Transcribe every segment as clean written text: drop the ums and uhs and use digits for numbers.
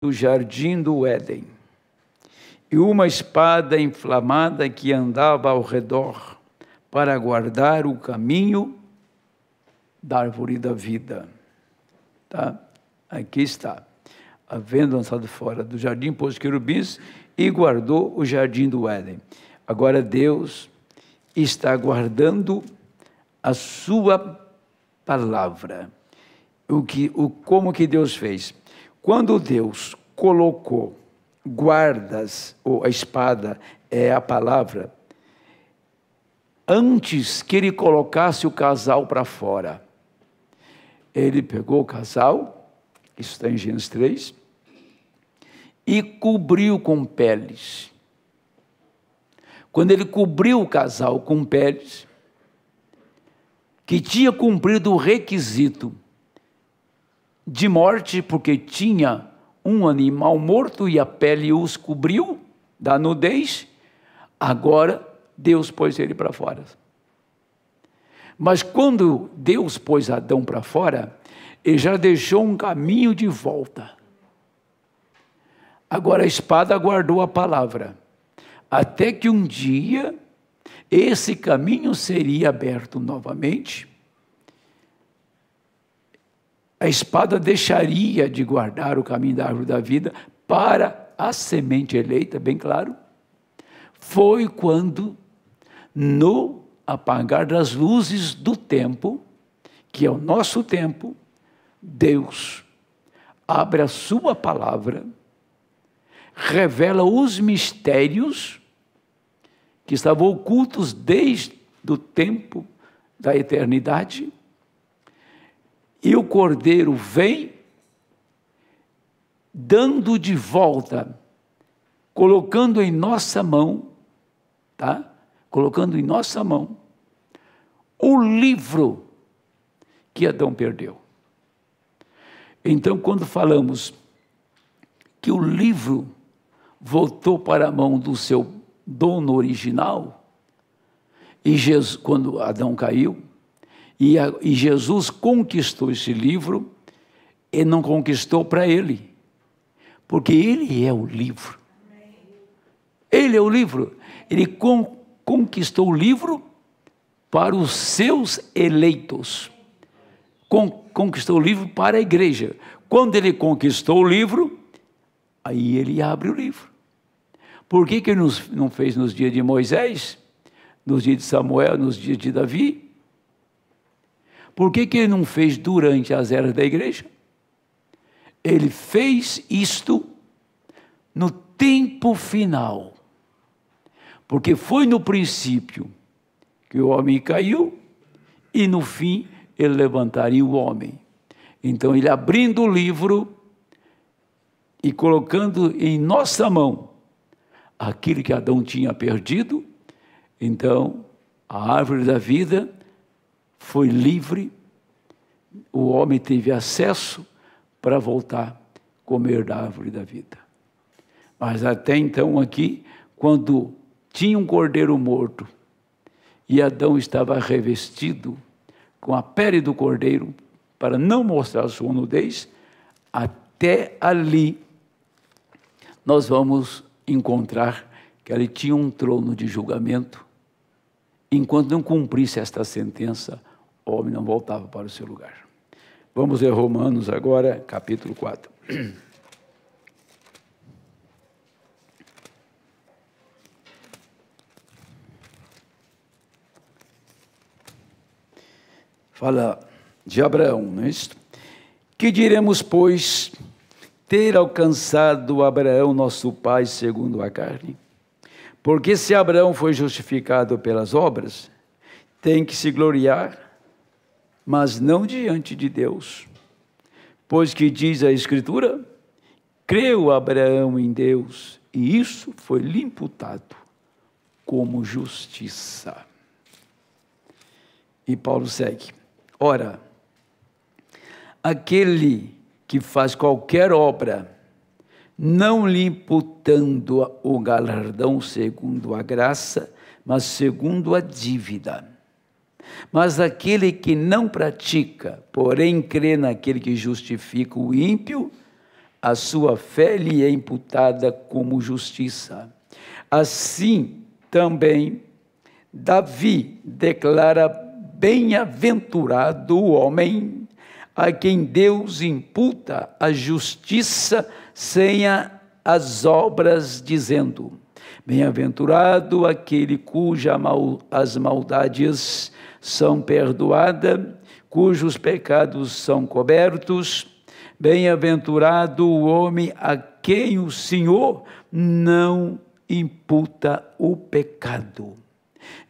do jardim do Éden, e uma espada inflamada que andava ao redor para guardar o caminho da árvore da vida. Tá? Aqui está. Havendo lançado fora do jardim, pôs querubins e guardou o jardim do Éden. Agora Deus está guardando a sua palavra. Como que Deus fez? Quando Deus colocou guardas, ou a espada é a palavra, antes que ele colocasse o casal para fora, ele pegou o casal, isso está em Gênesis 3, e cobriu com peles. Quando ele cobriu o casal com peles, que tinha cumprido o requisito de morte, porque tinha um animal morto e a pele os cobriu da nudez, agora Deus pôs ele para fora. Mas quando Deus pôs Adão para fora, ele já deixou um caminho de volta. Agora a espada guardou a palavra, até que um dia esse caminho seria aberto novamente. A espada deixaria de guardar o caminho da árvore da vida para a semente eleita, bem claro. Foi quando, no apagar das luzes do tempo, que é o nosso tempo, Deus abre a sua palavra, revela os mistérios que estavam ocultos desde o tempo da eternidade, e o Cordeiro vem dando de volta, colocando em nossa mão, tá? Colocando em nossa mão o livro que Adão perdeu. Então, quando falamos que o livro voltou para a mão do seu dono original, e Jesus, quando Adão caiu, e Jesus conquistou esse livro, ele não conquistou para ele, porque ele é o livro. Ele é o livro. Ele conquistou o livro para os seus eleitos. Conquistou o livro para a igreja. Quando ele conquistou o livro, aí ele abre o livro. Por que ele não fez nos dias de Moisés, nos dias de Samuel, nos dias de Davi? Por que ele não fez durante as eras da igreja? Ele fez isto no tempo final. Porque foi no princípio que o homem caiu e no fim ele levantaria o homem. Então ele abrindo o livro e colocando em nossa mão aquilo que Adão tinha perdido, então a árvore da vida foi livre, o homem teve acesso para voltar a comer da árvore da vida. Mas até então aqui, quando tinha um cordeiro morto e Adão estava revestido com a pele do cordeiro para não mostrar sua nudez, até ali nós vamos encontrar que ali tinha um trono de julgamento. Enquanto não cumprisse esta sentença, o homem não voltava para o seu lugar. Vamos ler Romanos agora, capítulo 4. Fala de Abraão, não é isso? Que diremos, pois, ter alcançado Abraão, nosso pai, segundo a carne? Porque se Abraão foi justificado pelas obras, tem que se gloriar, mas não diante de Deus. Pois que diz a Escritura, creu Abraão em Deus, e isso foi lhe imputado como justiça. E Paulo segue. Ora, aquele que faz qualquer obra, não lhe imputando o galardão segundo a graça, mas segundo a dívida. Mas aquele que não pratica, porém crê naquele que justifica o ímpio, a sua fé lhe é imputada como justiça. Assim também Davi declara: bem-aventurado o homem a quem Deus imputa a justiça sem as obras, dizendo: bem-aventurado aquele as maldades são perdoadas, cujos pecados são cobertos. Bem-aventurado o homem a quem o Senhor não imputa o pecado.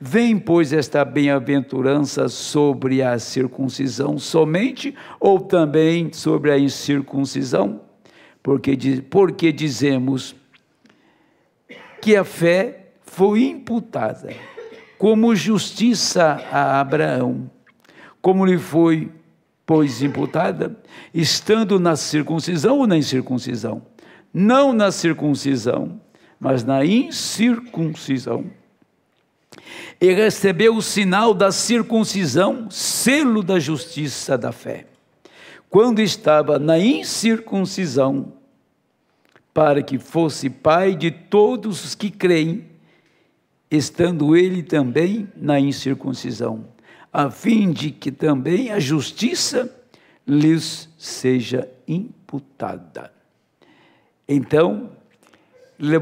Vem, pois, esta bem-aventurança sobre a circuncisão somente, ou também sobre a incircuncisão? Porque dizemos que a fé foi imputada como justiça a Abraão, como lhe foi, pois, imputada, estando na circuncisão ou na incircuncisão? Não na circuncisão, mas na incircuncisão. E recebeu o sinal da circuncisão, selo da justiça da fé, quando estava na incircuncisão, para que fosse pai de todos os que creem, estando ele também na incircuncisão, a fim de que também a justiça lhes seja imputada. Então,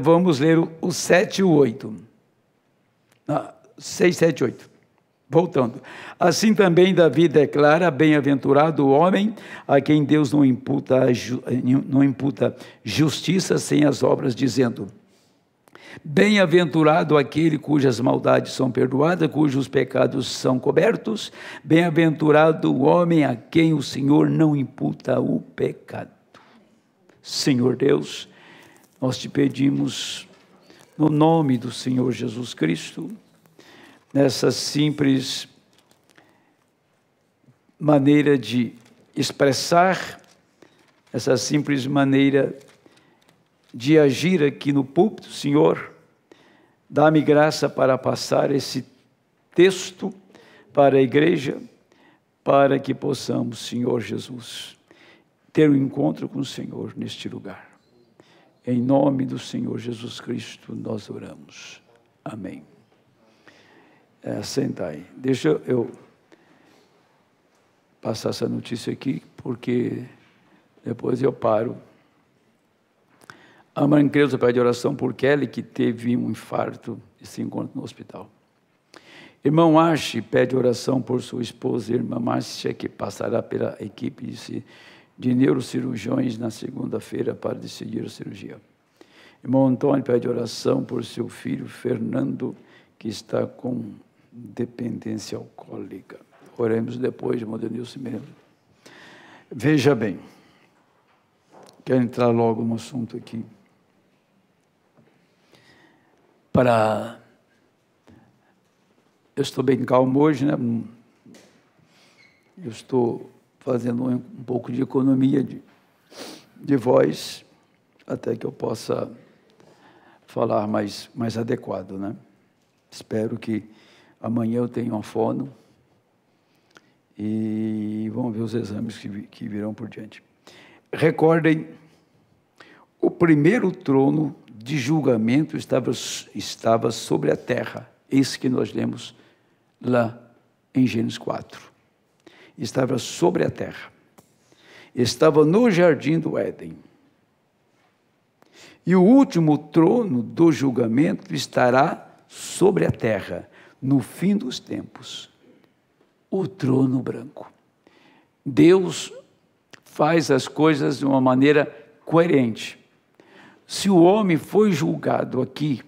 vamos ler o 7 e o 8. 6, 7, 8. Voltando. Assim também Davi declara: bem-aventurado o homem a quem Deus não imputa justiça sem as obras, dizendo: bem-aventurado aquele cujas maldades são perdoadas, cujos pecados são cobertos. Bem-aventurado o homem a quem o Senhor não imputa o pecado. Senhor Deus, nós te pedimos, no nome do Senhor Jesus Cristo, nessa simples maneira de expressar, essa simples maneira de agir aqui no púlpito, Senhor, dá-me graça para passar esse texto para a igreja, para que possamos, Senhor Jesus, ter um encontro com o Senhor neste lugar. Em nome do Senhor Jesus Cristo nós oramos. Amém. Senta aí. Deixa eu passar essa notícia aqui, porque depois eu paro. A mãe Creuza pede oração por Kelly, que teve um infarto e se encontra no hospital. Irmão Arche pede oração por sua esposa, irmã Márcia, que passará pela equipe de neurocirurgiões na segunda-feira para decidir a cirurgia. Irmão Antônio pede oração por seu filho Fernando, que está com dependência alcoólica. Oremos depois, irmão Denilson mesmo. Veja bem, quero entrar logo no assunto aqui. Eu estou bem calmo hoje, né? Eu estou fazendo um pouco de economia de voz, até que eu possa falar mais adequado, né? Espero que amanhã eu tenha uma fono e vamos ver os exames que virão por diante. Recordem, o primeiro trono de julgamento estava sobre a terra, esse que nós lemos lá em Gênesis 4. Estava sobre a terra, estava no jardim do Éden. E o último trono do julgamento estará sobre a terra, no fim dos tempos, o trono branco. Deus faz as coisas de uma maneira coerente. Se o homem foi julgado aqui,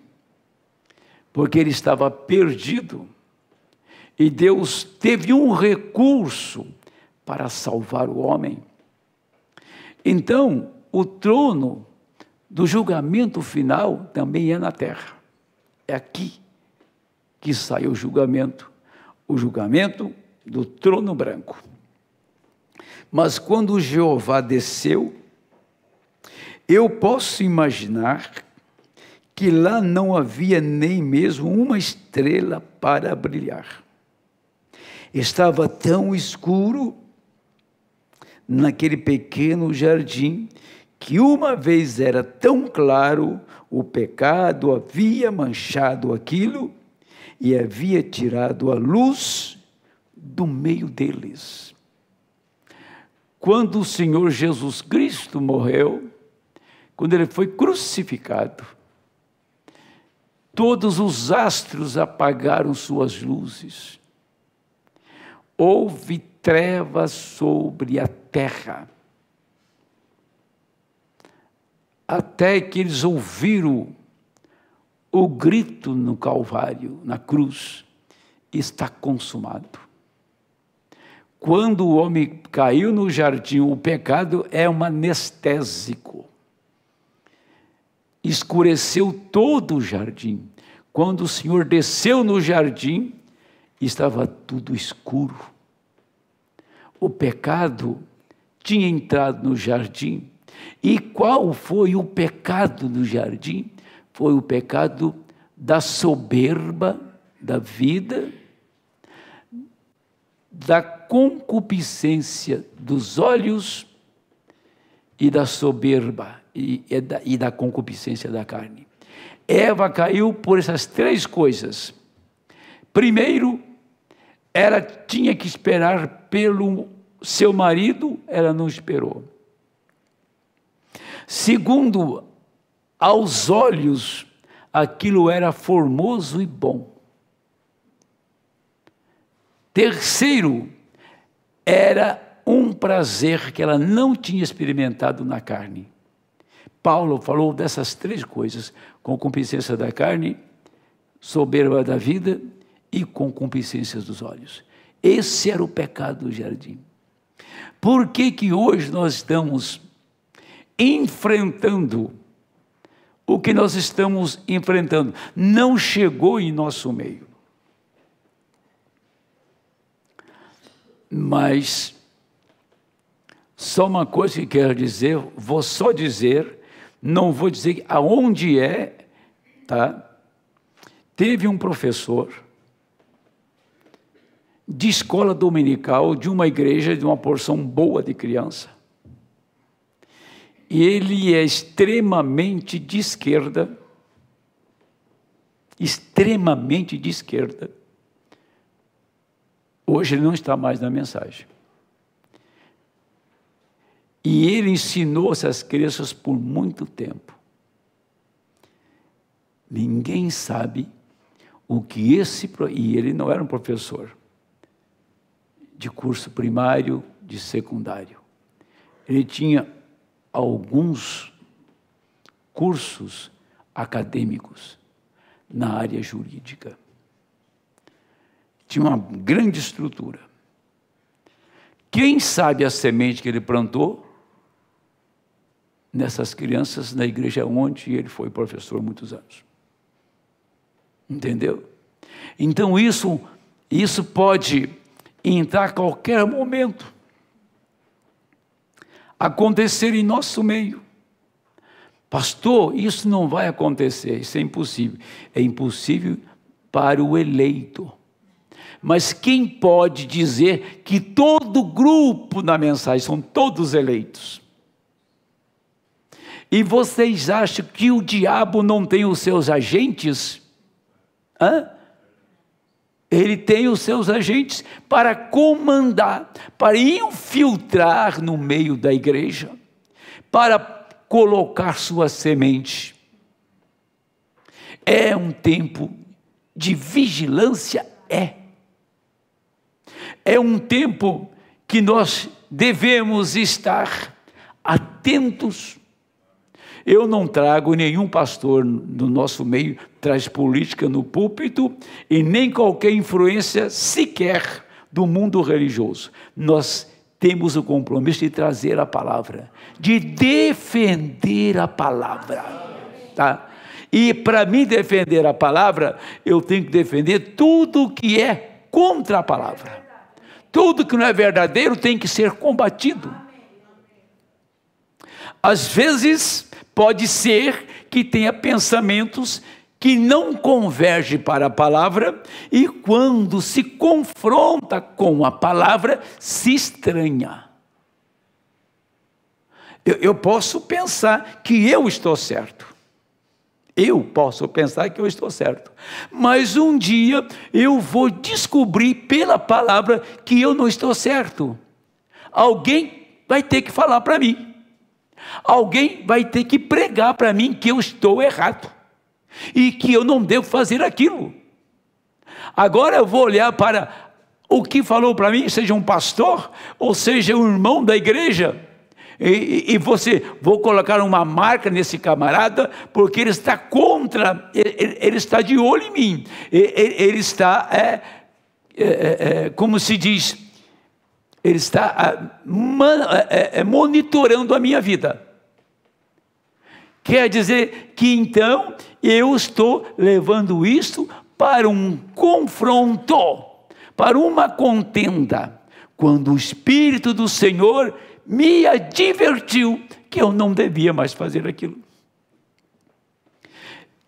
porque ele estava perdido, e Deus teve um recurso para salvar o homem, então o trono do julgamento final também é na terra. É aqui que sai o julgamento do trono branco. Mas quando Jeová desceu, eu posso imaginar que lá não havia nem mesmo uma estrela para brilhar. Estava tão escuro naquele pequeno jardim que uma vez era tão claro, o pecado havia manchado aquilo e havia tirado a luz do meio deles. Quando o Senhor Jesus Cristo morreu, quando ele foi crucificado, todos os astros apagaram suas luzes. Houve trevas sobre a terra. Até que eles ouviram o grito no Calvário, na cruz: está consumado. Quando o homem caiu no jardim, o pecado é um anestésico. Escureceu todo o jardim. Quando o Senhor desceu no jardim, estava tudo escuro. O pecado tinha entrado no jardim. E qual foi o pecado no jardim? Foi o pecado da soberba da vida, da concupiscência dos olhos e da soberba e da concupiscência da carne. Eva caiu por essas três coisas. Primeiro, ela tinha que esperar pelo seu marido, ela não esperou. Segundo, aos olhos, aquilo era formoso e bom. Terceiro, era um prazer que ela não tinha experimentado na carne. Paulo falou dessas três coisas: concupiscência da carne, soberba da vida e concupiscência dos olhos. Esse era o pecado do jardim. Por que hoje nós estamos enfrentando o que nós estamos enfrentando? Não chegou em nosso meio. Mas só uma coisa que quero dizer, vou só dizer, não vou dizer aonde é, tá? Teve um professor de escola dominical, de uma igreja, de uma porção boa de criança. E ele é extremamente de esquerda, Hoje ele não está mais na mensagem. E ele ensinou essas crianças por muito tempo. Ninguém sabe o que e ele não era um professor de curso primário, de secundário. Ele tinha alguns cursos acadêmicos na área jurídica. Tinha uma grande estrutura. Quem sabe a semente que ele plantou nessas crianças na igreja onde ele foi professor há muitos anos? Entendeu? Então isso pode entrar a qualquer momento, acontecer em nosso meio. Pastor, isso não vai acontecer, isso é impossível. É impossível para o eleito. Mas quem pode dizer que todo grupo na mensagem são todos eleitos? E vocês acham que o diabo não tem os seus agentes? Ele tem os seus agentes para comandar, para infiltrar no meio da igreja, para colocar sua semente. É um tempo de vigilância, é um tempo que nós devemos estar atentos. Eu não trago, nenhum pastor do nosso meio traz política no púlpito e nem qualquer influência sequer do mundo religioso. Nós temos o compromisso de trazer a palavra, de defender a palavra, tá? E para mim defender a palavra, eu tenho que defender tudo que é contra a palavra. Tudo que não é verdadeiro tem que ser combatido. Às vezes pode ser que tenha pensamentos que não convergem para a palavra e quando se confronta com a palavra, se estranha. Eu posso pensar que eu estou certo. Eu posso pensar que eu estou certo. Mas um dia eu vou descobrir pela palavra que eu não estou certo. Alguém vai ter que falar para mim. Alguém vai ter que pregar para mim que eu estou errado. E que eu não devo fazer aquilo. Agora eu vou olhar para o que falou para mim, seja um pastor, ou seja um irmão da igreja, e vou colocar uma marca nesse camarada, porque ele está contra, ele está de olho em mim, ele está, como se diz, ele está monitorando a minha vida. Quer dizer que então eu estou levando isto para um confronto, para uma contenda, quando o Espírito do Senhor me advertiu que eu não devia mais fazer aquilo.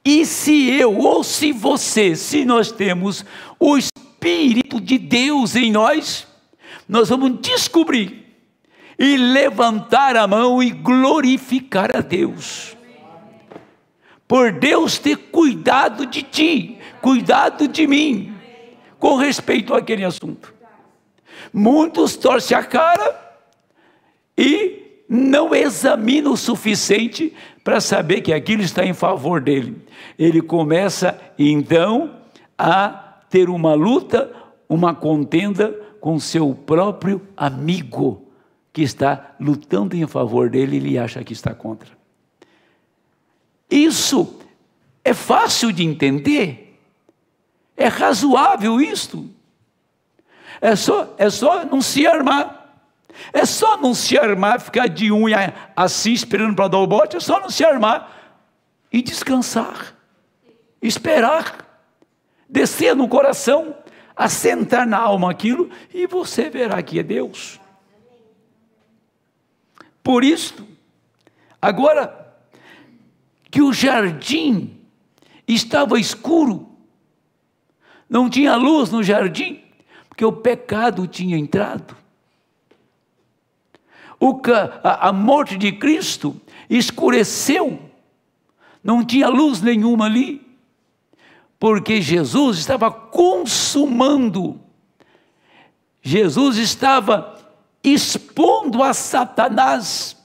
E se eu, ou se você, se nós temos o Espírito de Deus em nós, nós vamos descobrir e levantar a mão e glorificar a Deus. Por Deus ter cuidado de ti, cuidado de mim, com respeito àquele assunto. Muitos torcem a cara e não examinam o suficiente para saber que aquilo está em favor dele. Ele começa então a ter uma luta, uma contenda com seu próprio amigo, que está lutando em favor dele e ele acha que está contra. Isso é fácil de entender, é razoável isto, é só não se armar, é só não se armar, ficar de unha assim esperando para dar o bote, é só não se armar e descansar, esperar, descer no coração, assentar na alma aquilo e você verá que é Deus. Por isso, agora que o jardim estava escuro, não tinha luz no jardim, porque o pecado tinha entrado. A morte de Cristo escureceu, não tinha luz nenhuma ali, porque Jesus estava consumando, Jesus estava expondo a Satanás,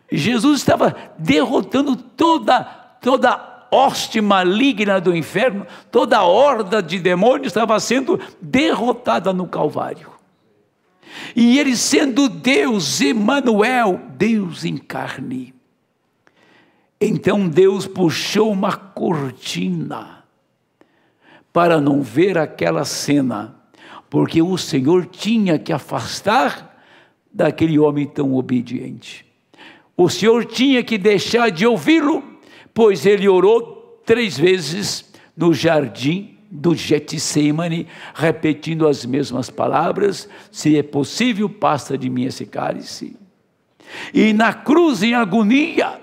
Jesus estava derrotando toda hoste maligna do inferno, toda horda de demônios estava sendo derrotada no Calvário. E ele sendo Deus, Emanuel, Deus em carne. Então Deus puxou uma cortina para não ver aquela cena, porque o Senhor tinha que afastar daquele homem tão obediente. O Senhor tinha que deixar de ouvi-lo, pois ele orou 3 vezes no jardim do Getsemane, repetindo as mesmas palavras: se é possível, passa de mim esse cálice. E na cruz, em agonia,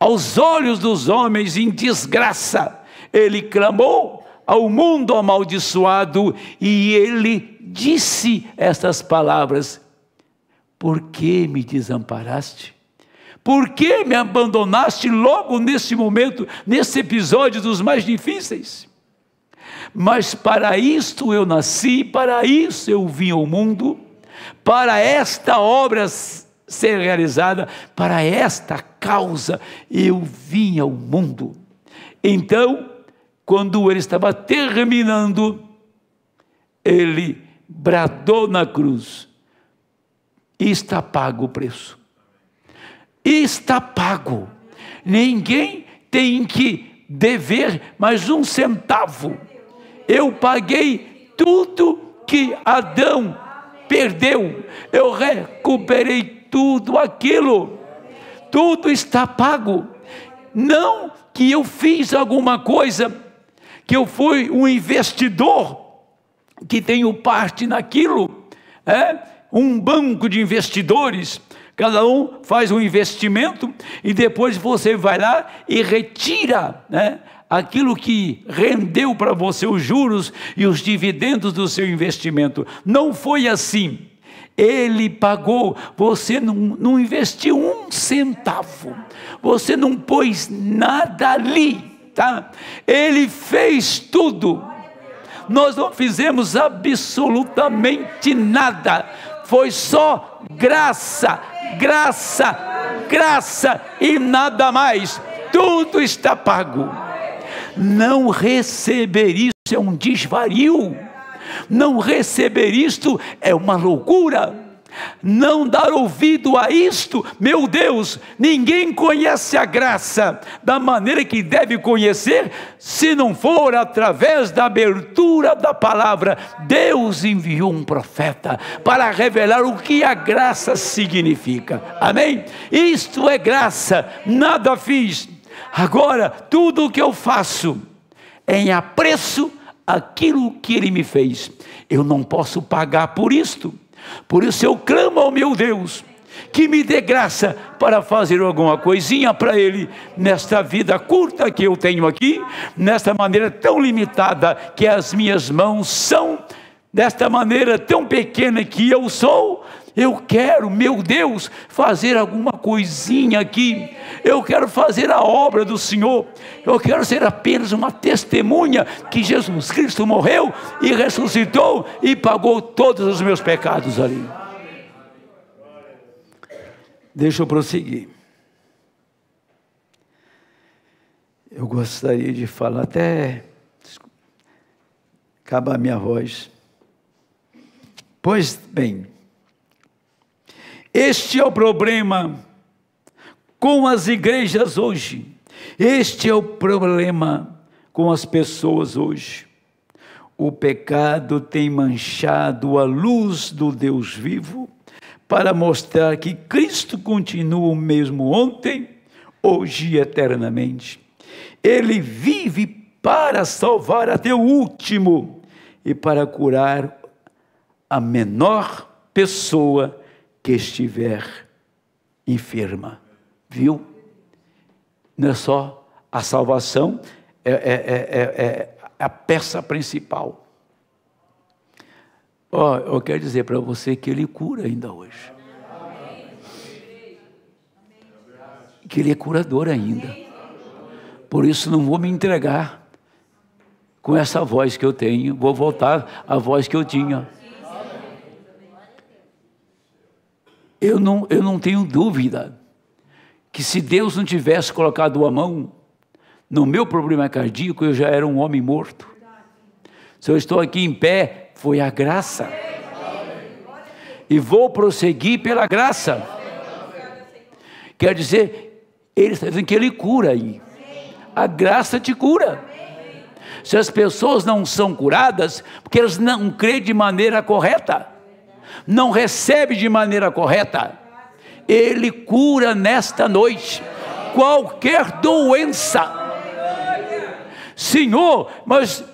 aos olhos dos homens em desgraça, ele clamou ao mundo amaldiçoado e ele disse estas palavras: por que me desamparaste? Por que me abandonaste logo nesse momento, nesse episódio dos mais difíceis? Mas para isto eu nasci, para isso eu vim ao mundo, para esta obra ser realizada, para esta causa eu vim ao mundo. Então, quando ele estava terminando, ele bradou na cruz: está pago o preço. Está pago. Ninguém tem que dever mais um centavo. Eu paguei tudo que Adão perdeu. Eu recuperei tudo aquilo. Tudo está pago. Não que eu fiz alguma coisa, que eu fui um investidor, que tenho parte naquilo, um banco de investidores. Cada um faz um investimento e depois você vai lá e retira, aquilo que rendeu para você os juros e os dividendos do seu investimento. Não foi assim. Ele pagou. Você não investiu um centavo, você não pôs nada ali, tá? Ele fez tudo. Nós não fizemos absolutamente nada, foi só graça, graça, graça e nada mais. Tudo está pago. Não receber isso é um desvario. Não receber isto é uma loucura. Não dar ouvido a isto, meu Deus, ninguém conhece a graça da maneira que deve conhecer, se não for através da abertura da palavra. Deus enviou um profeta para revelar o que a graça significa, amém? Isto é graça, nada fiz. Agora, tudo o que eu faço é em apreço aquilo que Ele me fez. Eu não posso pagar por isto. Por isso eu clamo ao meu Deus, que me dê graça para fazer alguma coisinha para Ele, nesta vida curta que eu tenho aqui, nesta maneira tão limitada que as minhas mãos são, desta maneira tão pequena que eu sou. Eu quero, meu Deus, fazer alguma coisinha aqui. Eu quero fazer a obra do Senhor. Eu quero ser apenas uma testemunha que Jesus Cristo morreu e ressuscitou e pagou todos os meus pecados ali. Deixa eu prosseguir. Eu gostaria de falar até acabar a minha voz. Pois bem, este é o problema com as igrejas hoje. Este é o problema com as pessoas hoje. O pecado tem manchado a luz do Deus vivo para mostrar que Cristo continua o mesmo ontem, hoje e eternamente. Ele vive para salvar até o último e para curar a menor pessoa que estiver enferma. Viu? Não é só a salvação, é a peça principal. Eu quero dizer para você que Ele cura ainda hoje. Que Ele é curador ainda. Por isso não vou me entregar com essa voz que eu tenho, vou voltar à voz que eu tinha. Eu não tenho dúvida que se Deus não tivesse colocado a mão no meu problema cardíaco, eu já era um homem morto. Se eu estou aqui em pé, foi a graça. E vou prosseguir pela graça. Quer dizer, Ele está dizendo que Ele cura aí. A graça te cura. Se as pessoas não são curadas, porque elas não creem de maneira correta, não recebe de maneira correta, Ele cura nesta noite qualquer doença. Senhor, mas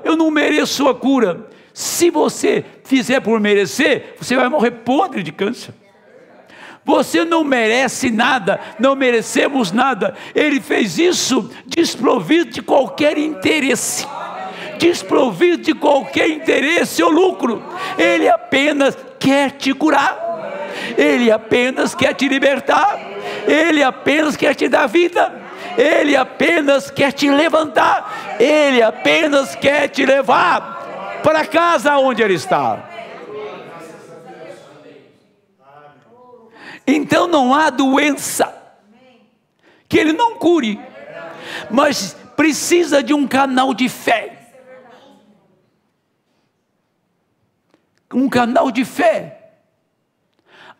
eu não mereço a cura. Se você fizer por merecer, você vai morrer podre de câncer. Você não merece nada, não merecemos nada. Ele fez isso desprovido de qualquer interesse, desprovido de qualquer interesse ou lucro. Ele apenas quer te curar, Ele apenas quer te libertar, Ele apenas quer te dar vida, Ele apenas quer te levantar, Ele apenas quer te levar para a casa onde Ele está. Então não há doença que Ele não cure, mas precisa de um canal de fé. Um canal de fé.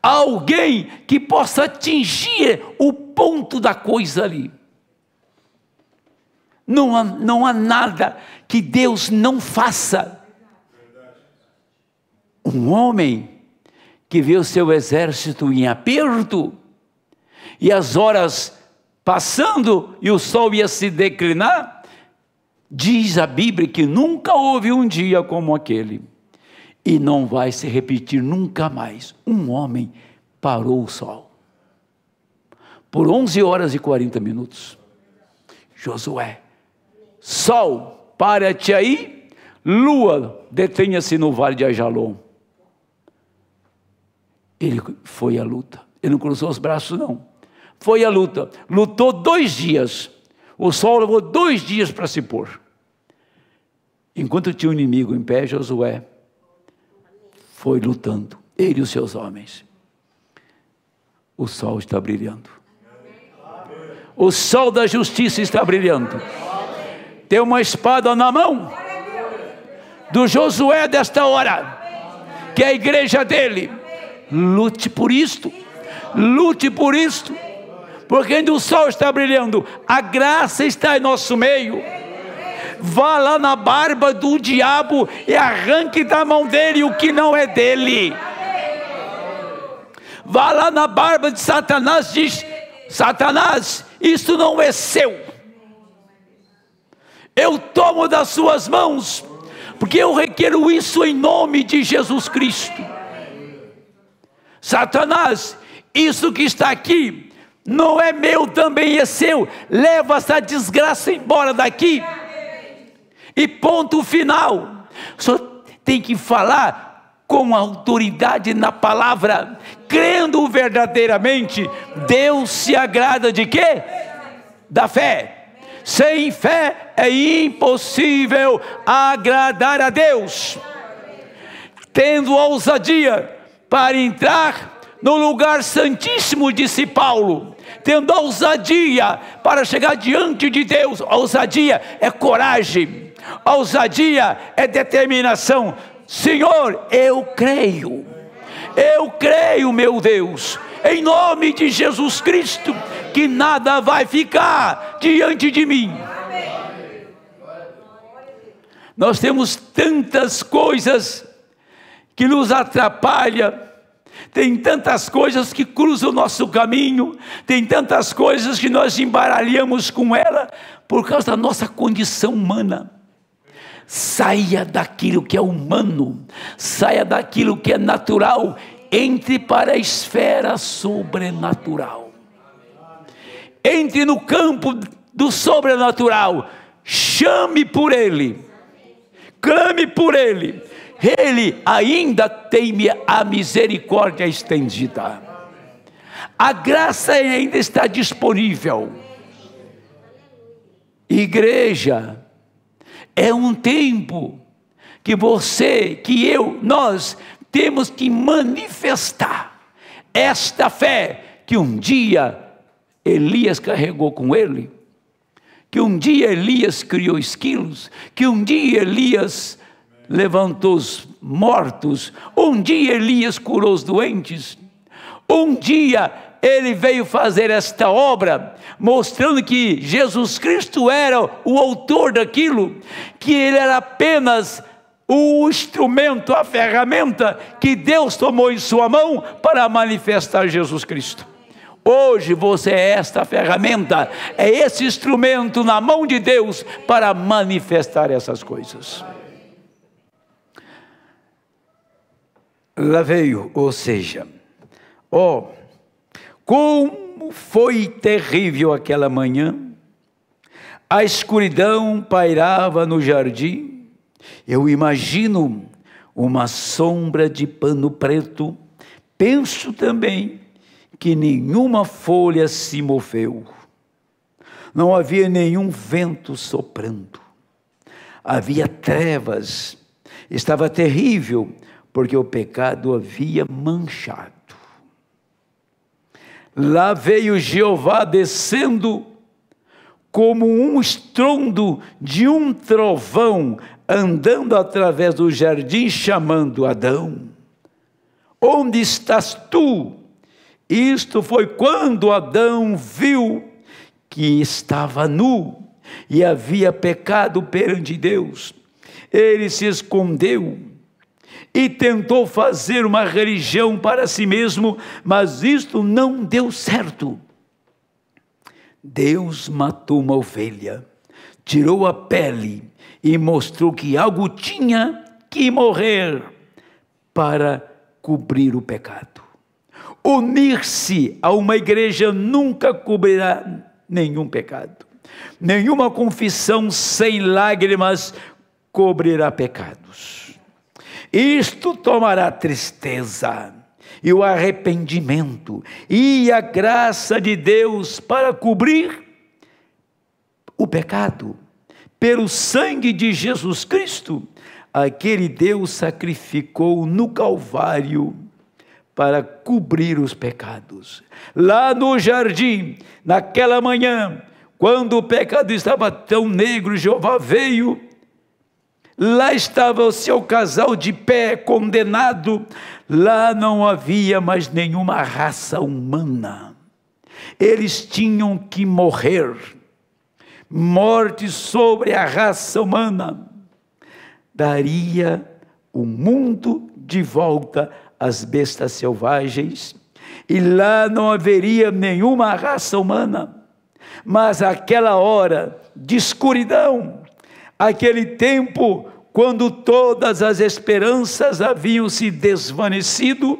Alguém que possa atingir o ponto da coisa ali. Não há nada que Deus não faça. Um homem que vê o seu exército em aperto, e as horas passando, e o sol ia se declinar, diz a Bíblia que nunca houve um dia como aquele, e não vai se repetir nunca mais. Um homem parou o sol, por 11 horas e 40 minutos. Josué, sol, para-te aí, lua, detenha-se no vale de Ajalon. Ele foi à luta. Ele não cruzou os braços, não. Foi à luta. Lutou 2 dias. O sol levou 2 dias para se pôr. Enquanto tinha um inimigo em pé, Josué foi lutando, ele e os seus homens. O sol está brilhando. O sol da justiça está brilhando. Tem uma espada na mão do Josué desta hora, que é a igreja dele. Lute por isto. Lute por isto. Porque onde o sol está brilhando, a graça está em nosso meio. Vá lá na barba do diabo e arranque da mão dele o que não é dele. Vá lá na barba de Satanás, diz: Satanás, isso não é seu. Eu tomo das suas mãos, porque eu requero isso em nome de Jesus Cristo. Satanás, isso que está aqui não é meu, também é seu. Leva essa desgraça embora daqui. E ponto final. Só tem que falar com autoridade na palavra, crendo verdadeiramente. Deus se agrada de quê? Da fé. Sem fé é impossível agradar a Deus. Tendo ousadia para entrar no lugar santíssimo, disse Paulo, tendo ousadia para chegar diante de Deus. Ousadia é coragem. Ousadia é determinação. Senhor, eu creio, meu Deus, em nome de Jesus Cristo, que nada vai ficar diante de mim. Nós temos tantas coisas que nos atrapalham, tem tantas coisas que cruzam o nosso caminho, tem tantas coisas que nós embaralhamos com ela, por causa da nossa condição humana. Saia daquilo que é humano, saia daquilo que é natural, entre para a esfera sobrenatural. Entre no campo do sobrenatural, chame por Ele, clame por Ele. Ele ainda tem a misericórdia estendida. A graça ainda está disponível. Igreja, é um tempo que você, que eu, nós temos que manifestar esta fé que um dia Elias carregou com ele, que um dia Elias criou esquilos, que um dia Elias levantou os mortos, um dia Elias curou os doentes, um dia ele veio fazer esta obra, mostrando que Jesus Cristo era o autor daquilo, que ele era apenas o instrumento, a ferramenta que Deus tomou em sua mão para manifestar Jesus Cristo. Hoje você é esta ferramenta, é esse instrumento na mão de Deus para manifestar essas coisas. Lá veio, ou seja, como foi terrível aquela manhã. A escuridão pairava no jardim. Eu imagino uma sombra de pano preto. Penso também que nenhuma folha se moveu. Não havia nenhum vento soprando. Havia trevas. Estava terrível, porque o pecado havia manchado. Lá veio Jeová descendo como um estrondo de um trovão, andando através do jardim, chamando Adão. Onde estás tu? Isto foi quando Adão viu que estava nu e havia pecado perante Deus. Ele se escondeu e tentou fazer uma religião para si mesmo, mas isto não deu certo. Deus matou uma ovelha, tirou a pele e mostrou que algo tinha que morrer para cobrir o pecado. Unir-se a uma igreja nunca cobrirá nenhum pecado. Nenhuma confissão sem lágrimas cobrirá pecados. Isto tomará tristeza, e o arrependimento e a graça de Deus para cobrir o pecado. Pelo sangue de Jesus Cristo, aquele Deus sacrificou no Calvário para cobrir os pecados. Lá no jardim, naquela manhã, quando o pecado estava tão negro, Jeová veio. Lá estava o seu casal de pé, condenado. Lá não havia mais nenhuma raça humana. Eles tinham que morrer. Morte sobre a raça humana daria o mundo de volta às bestas selvagens, e lá não haveria nenhuma raça humana. Mas aquela hora de escuridão, aquele tempo quando todas as esperanças haviam se desvanecido,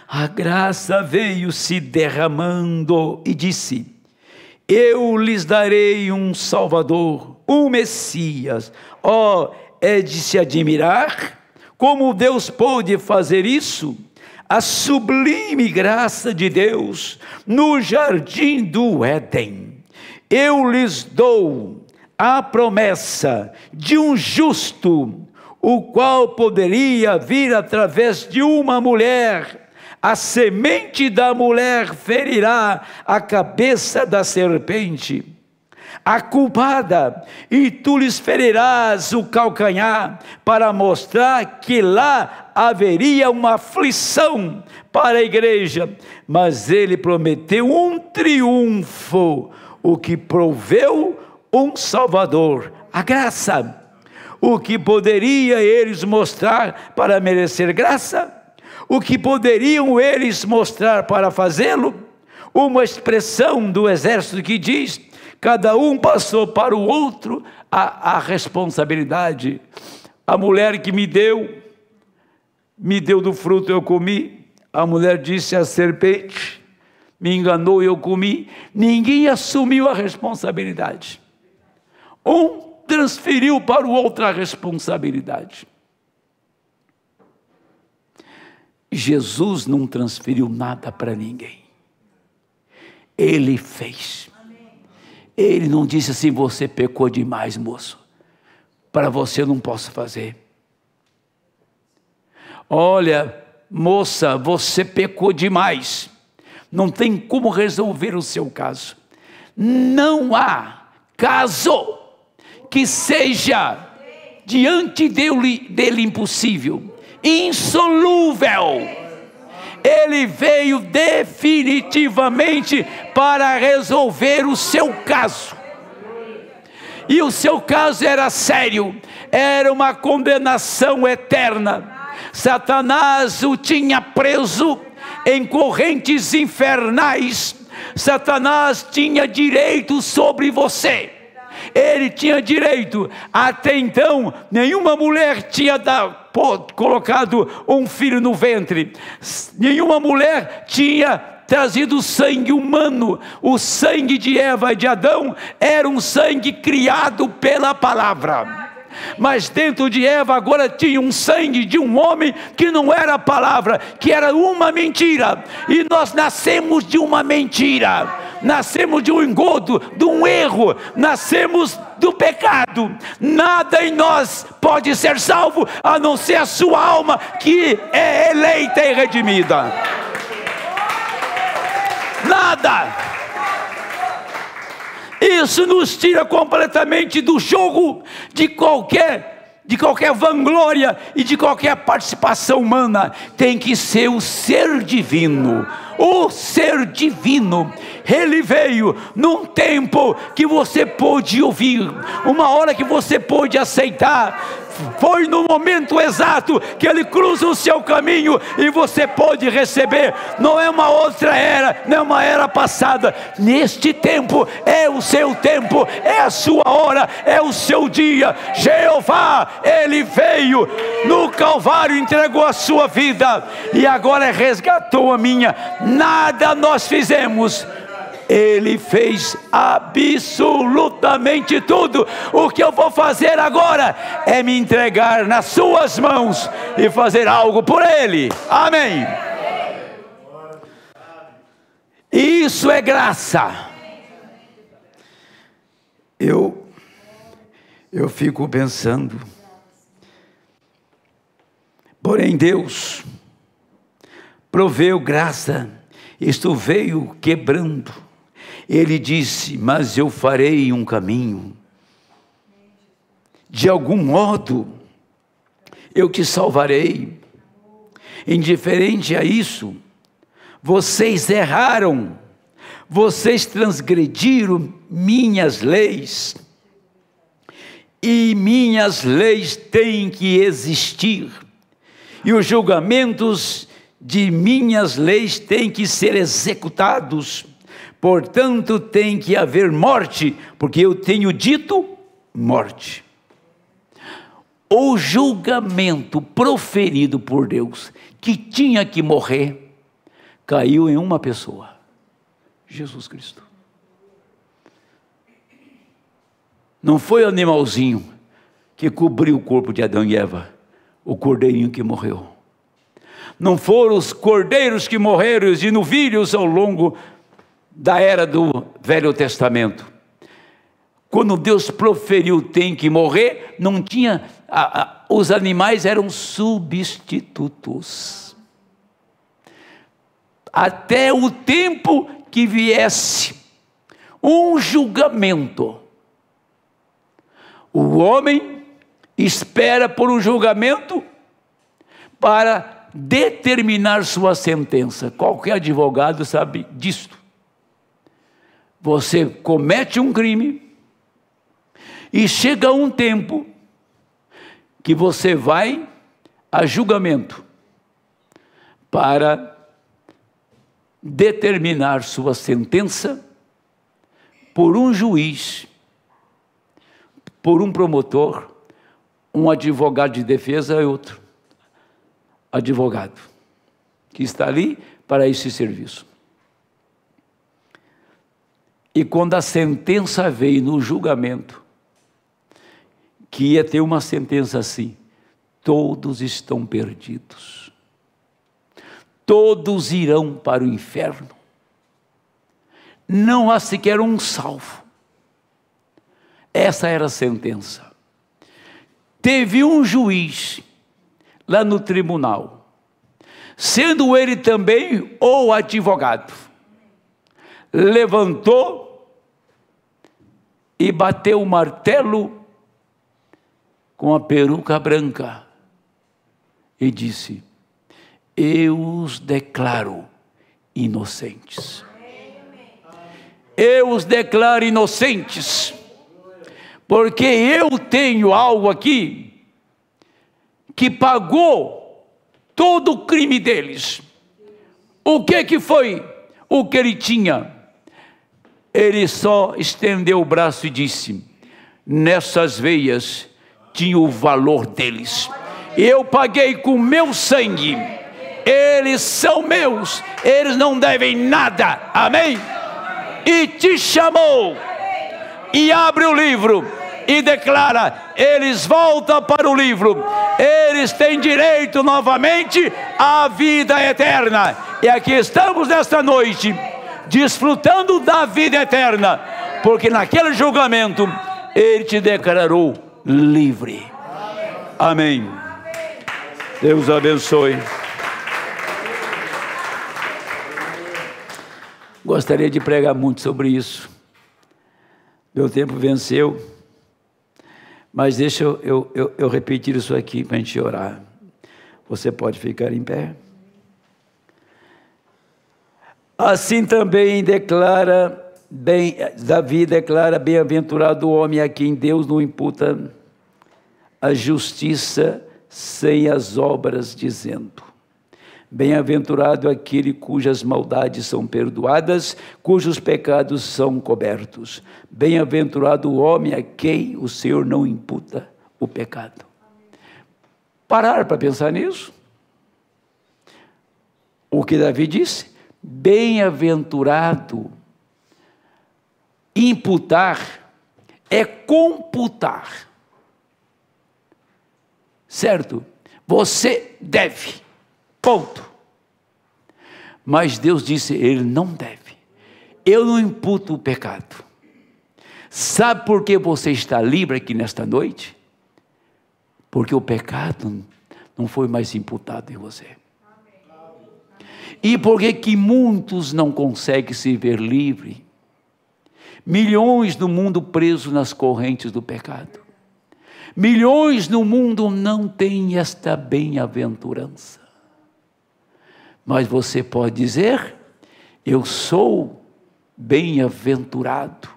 a graça veio se derramando e disse: eu lhes darei um Salvador, um Messias. É de se admirar como Deus pôde fazer isso. A sublime graça de Deus no jardim do Éden. Eu lhes dou a promessa de um justo, o qual poderia vir através de uma mulher. A semente da mulher ferirá a cabeça da serpente, a culpada, e tu lhes ferirás o calcanhar, para mostrar que lá haveria uma aflição para a igreja. Mas ele prometeu um triunfo, o que proveu um Salvador, a graça. O que poderia eles mostrar para merecer graça? O que poderiam eles mostrar para fazê-lo? Uma expressão do exército que diz: cada um passou para o outro a responsabilidade. A mulher que me deu do fruto, eu comi. A mulher disse: a serpente me enganou e eu comi. Ninguém assumiu a responsabilidade. Um transferiu para o outro a responsabilidade. Jesus não transferiu nada para ninguém. Ele fez. Ele não disse assim: você pecou demais, moço, para você eu não posso fazer. Olha, moça, você pecou demais, não tem como resolver o seu caso. Não há caso que seja diante dele impossível, insolúvel. Ele veio definitivamente para resolver o seu caso. E o seu caso era sério, era uma condenação eterna. Satanás o tinha preso em correntes infernais. Satanás tinha direito sobre você. Ele tinha direito. Até então, nenhuma mulher tinha colocado um filho no ventre. Nenhuma mulher tinha trazido sangue humano. O sangue de Eva e de Adão era um sangue criado pela palavra. Mas dentro de Eva agora tinha um sangue de um homem que não era a palavra, que era uma mentira. E nós nascemos de uma mentira, nascemos de um engodo, de um erro, nascemos do pecado. Nada em nós pode ser salvo a não ser a sua alma, que é eleita e redimida. Nada. Isso nos tira completamente do jogo de qualquer vanglória e de qualquer participação humana. Tem que ser o ser divino. O ser divino, ele veio num tempo que você pôde ouvir, uma hora que você pôde aceitar. Foi no momento exato que ele cruza o seu caminho e você pode receber. Não é uma outra era, não é uma era passada. Neste tempo é o seu tempo, é a sua hora, é o seu dia. Jeová, ele veio no Calvário, entregou a sua vida e agora resgatou a minha. Nada nós fizemos. Ele fez absolutamente tudo. O que eu vou fazer agora é me entregar nas suas mãos e fazer algo por Ele. Amém. Isso é graça. Eu fico pensando, porém Deus proveu graça, isto veio quebrando. Ele disse: mas eu farei um caminho, de algum modo eu te salvarei. Indiferente a isso, vocês erraram, vocês transgrediram minhas leis, e minhas leis têm que existir, e os julgamentos de minhas leis têm que ser executados. Portanto, tem que haver morte, porque eu tenho dito morte. O julgamento proferido por Deus, que tinha que morrer, caiu em uma pessoa: Jesus Cristo. Não foi o animalzinho que cobriu o corpo de Adão e Eva, o cordeirinho que morreu. Não foram os cordeiros que morreram, os novilhos ao longo da era do Velho Testamento. Quando Deus proferiu tem que morrer, não tinha, os animais eram substitutos. Até o tempo que viesse um julgamento. O homem espera por um julgamento para determinar sua sentença. Qualquer advogado sabe disto. Você comete um crime e chega um tempo que você vai a julgamento para determinar sua sentença por um juiz, por um promotor, um advogado de defesa e outro advogado que está ali para esse serviço. E quando a sentença veio no julgamento, que ia ter uma sentença assim: todos estão perdidos, todos irão para o inferno, não há sequer um salvo. Essa era a sentença. Teve um juiz lá no tribunal, sendo ele também o advogado, levantou e bateu o martelo com a peruca branca e disse: eu os declaro inocentes. Eu os declaro inocentes, porque eu tenho algo aqui que pagou todo o crime deles. O que foi o que ele tinha? Ele só estendeu o braço e disse: nessas veias tinha o valor deles. Eu paguei com meu sangue. Eles são meus. Eles não devem nada. Amém? E te chamou. E abre o livro e declara: eles voltam para o livro. Eles têm direito novamente à vida eterna. E aqui estamos nesta noite, desfrutando da vida eterna, porque naquele julgamento Ele te declarou livre. Amém. Deus abençoe. Gostaria de pregar muito sobre isso. Meu tempo venceu, mas deixa eu repetir isso aqui para a gente orar. Você pode ficar em pé. Assim também declara, Davi declara: bem-aventurado o homem a quem Deus não imputa a justiça sem as obras, dizendo: bem-aventurado aquele cujas maldades são perdoadas, cujos pecados são cobertos. Bem-aventurado o homem a quem o Senhor não imputa o pecado. Parar para pensar nisso. O que Davi disse: bem-aventurado Imputar é computar. Certo? Você deve. Ponto. Mas Deus disse, ele não deve. Eu não imputo o pecado. Sabe por que você está livre aqui nesta noite? Porque o pecado não foi mais imputado em você. E por que muitos não conseguem se ver livres? Milhões no mundo presos nas correntes do pecado. Milhões no mundo não têm esta bem-aventurança. Mas você pode dizer, eu sou bem-aventurado,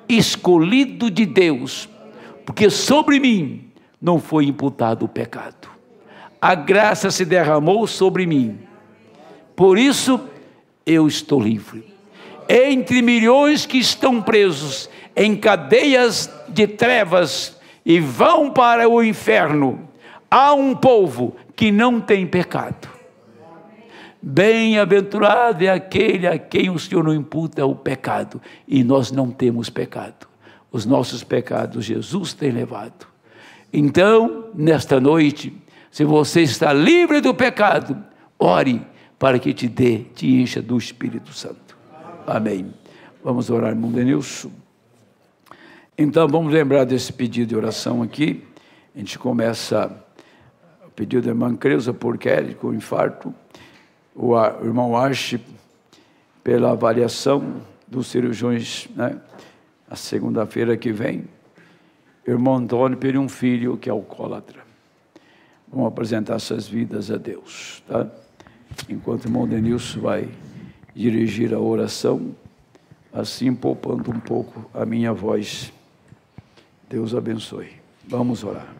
escolhido de Deus, porque sobre mim não foi imputado o pecado. A graça se derramou sobre mim. Por isso, eu estou livre. Entre milhões que estão presos em cadeias de trevas e vão para o inferno, há um povo que não tem pecado. Bem-aventurado é aquele a quem o Senhor não imputa o pecado, e nós não temos pecado. Os nossos pecados Jesus tem levado. Então, nesta noite, se você está livre do pecado, ore para que te encha do Espírito Santo. Amém. Vamos orar, irmão Denilson. Então, vamos lembrar desse pedido de oração aqui. A gente começa o pedido da irmã Creuza por Kelly, com infarto. O irmão Arche, pela avaliação dos cirurgiões, né? A segunda-feira que vem. Irmão Antônio, por um filho que é alcoólatra. Vamos apresentar essas vidas a Deus, tá? Enquanto o irmão Denilson vai dirigir a oração, assim poupando um pouco a minha voz. Deus abençoe. Vamos orar.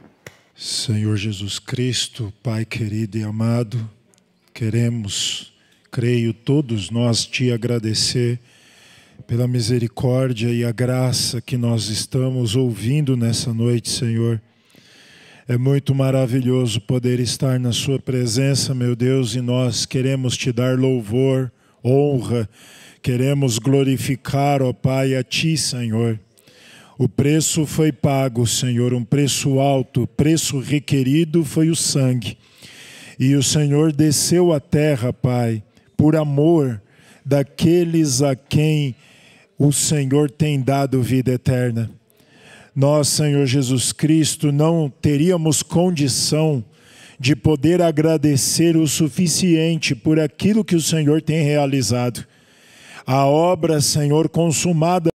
Senhor Jesus Cristo, Pai querido e amado, queremos, creio, todos nós te agradecer pela misericórdia e a graça que nós estamos ouvindo nessa noite, Senhor. É muito maravilhoso poder estar na sua presença, meu Deus, e nós queremos te dar louvor, honra, queremos glorificar, ó Pai, a ti, Senhor. O preço foi pago, Senhor, um preço alto, preço requerido foi o sangue. E o Senhor desceu à terra, Pai, por amor daqueles a quem o Senhor tem dado vida eterna. Nós, Senhor Jesus Cristo, não teríamos condição de poder agradecer o suficiente por aquilo que o Senhor tem realizado. A obra, Senhor, consumada